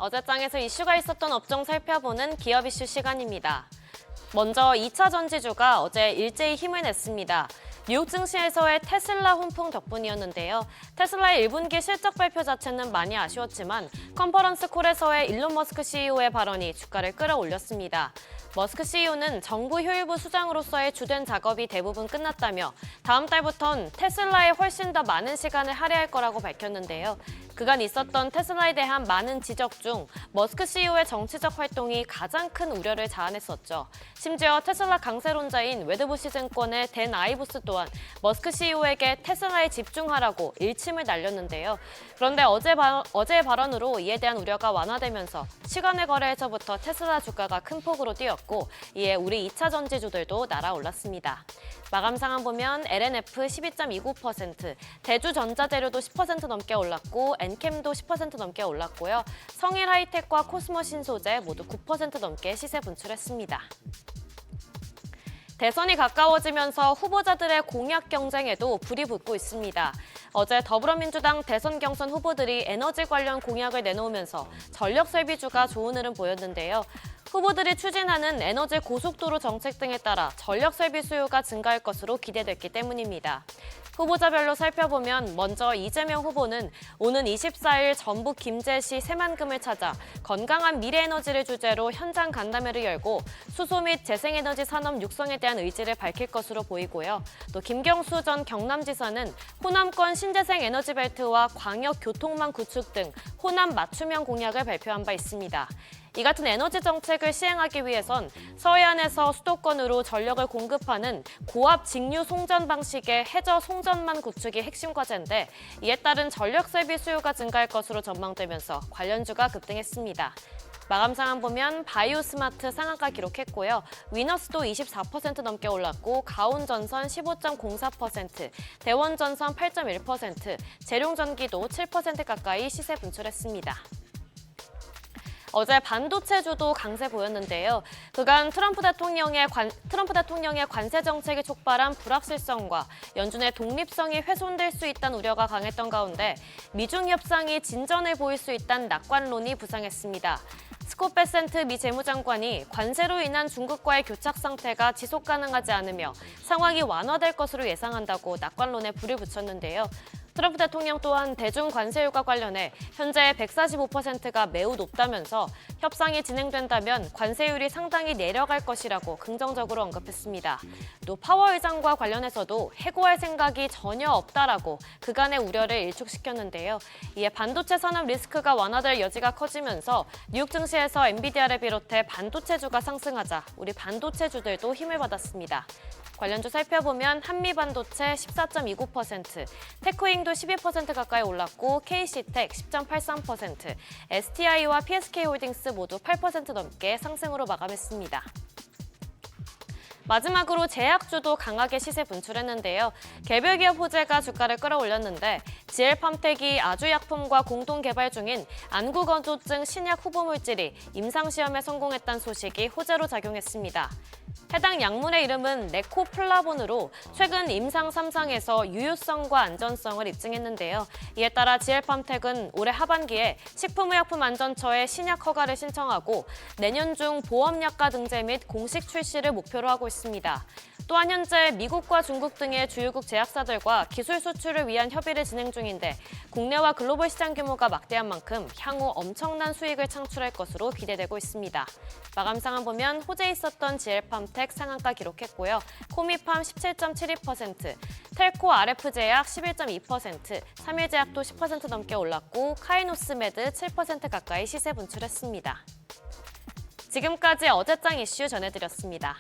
어제장에서 이슈가 있었던 업종 살펴보는 기업 이슈 시간입니다. 먼저 2차 전지주가 어제 일제히 힘을 냈습니다. 뉴욕 증시에서의 테슬라 훈풍 덕분이었는데요. 테슬라의 1분기 실적 발표 자체는 많이 아쉬웠지만 컨퍼런스 콜에서의 일론 머스크 CEO의 발언이 주가를 끌어올렸습니다. 머스크 CEO는 정부 효율부 수장으로서의 주된 작업이 대부분 끝났다며 다음 달부턴 테슬라에 훨씬 더 많은 시간을 할애할 거라고 밝혔는데요. 그간 있었던 테슬라에 대한 많은 지적 중 머스크 CEO의 정치적 활동이 가장 큰 우려를 자아냈었죠. 심지어 테슬라 강세론자인 웨드부시 증권의 댄 아이브스 또한 머스크 CEO에게 테슬라에 집중하라고 일침을 날렸는데요. 그런데 어제의 발언으로 이에 대한 우려가 완화되면서 시간의 거래에서부터 테슬라 주가가 큰 폭으로 뛰었고 이에 우리 2차 전지주들도 날아올랐습니다. 마감 상황 보면 LNF 12.29%, 대주전자재료도 10% 넘게 올랐고 엔캠도 10% 넘게 올랐고요. 성일하이텍과 코스모신소재 모두 9% 넘게 시세 분출했습니다. 대선이 가까워지면서 후보자들의 공약 경쟁에도 불이 붙고 있습니다. 어제 더불어민주당 대선 경선 후보들이 에너지 관련 공약을 내놓으면서 전력설비주가 좋은 흐름 보였는데요. 후보들이 추진하는 에너지 고속도로 정책 등에 따라 전력설비 수요가 증가할 것으로 기대됐기 때문입니다. 후보자별로 살펴보면 먼저 이재명 후보는 오는 24일 전북 김제시 새만금을 찾아 건강한 미래에너지를 주제로 현장 간담회를 열고 수소 및 재생에너지 산업 육성에 대한 의지를 밝힐 것으로 보이고요. 또 김경수 전 경남지사는 호남권 신재생 에너지 벨트와 광역 교통망 구축 등 호남 맞춤형 공약을 발표한 바 있습니다. 이 같은 에너지 정책을 시행하기 위해선 서해안에서 수도권으로 전력을 공급하는 고압 직류 송전 방식의 해저 송전망 구축이 핵심 과제인데 이에 따른 전력 설비 수요가 증가할 것으로 전망되면서 관련주가 급등했습니다. 마감 상황 보면 바이오스마트 상한가 기록했고요. 위너스도 24% 넘게 올랐고 가온전선 15.04%, 대원전선 8.1%, 재룡전기도 7% 가까이 시세 분출했습니다. 어제 반도체주도 강세 보였는데요. 그간 트럼프 대통령의 관세 정책이 촉발한 불확실성과 연준의 독립성이 훼손될 수 있다는 우려가 강했던 가운데 미중 협상이 진전을 보일 수 있다는 낙관론이 부상했습니다. 스콧 베센트 미 재무장관이 관세로 인한 중국과의 교착 상태가 지속 가능하지 않으며 상황이 완화될 것으로 예상한다고 낙관론에 불을 붙였는데요. 트럼프 대통령 또한 대중 관세율과 관련해 현재 145%가 매우 높다면서 협상이 진행된다면 관세율이 상당히 내려갈 것이라고 긍정적으로 언급했습니다. 또 파월 의장과 관련해서도 해고할 생각이 전혀 없다라고 그간의 우려를 일축시켰는데요. 이에 반도체 산업 리스크가 완화될 여지가 커지면서 뉴욕 증시에서 엔비디아를 비롯해 반도체주가 상승하자 우리 반도체주들도 힘을 받았습니다. 관련주 살펴보면 한미반도체 14.29%, 테크윙도 12% 가까이 올랐고 KC텍 10.83%, STI와 PSK홀딩스 모두 8% 넘게 상승으로 마감했습니다. 마지막으로 제약주도 강하게 시세 분출했는데요. 개별 기업 호재가 주가를 끌어올렸는데 GL팜텍이 아주약품과 공동 개발 중인 안구건조증 신약 후보물질이 임상시험에 성공했다는 소식이 호재로 작용했습니다. 해당 약물의 이름은 레코플라본으로 최근 임상 3상에서 유효성과 안전성을 입증했는데요. 이에 따라 GL팜텍은 올해 하반기에 식품의약품안전처에 신약 허가를 신청하고 내년 중 보험약가 등재 및 공식 출시를 목표로 하고 있습니다. 또한 현재 미국과 중국 등의 주요국 제약사들과 기술 수출을 위한 협의를 진행 중인데 국내와 글로벌 시장 규모가 막대한 만큼 향후 엄청난 수익을 창출할 것으로 기대되고 있습니다. 마감 상황 보면 호재 있었던 GL팜텍 상한가 기록했고요. 코미팜 17.72%, 텔코 RF제약 11.2%, 삼일제약도 10% 넘게 올랐고 카이노스메드 7% 가까이 시세 분출했습니다. 지금까지 어제장 이슈 전해드렸습니다.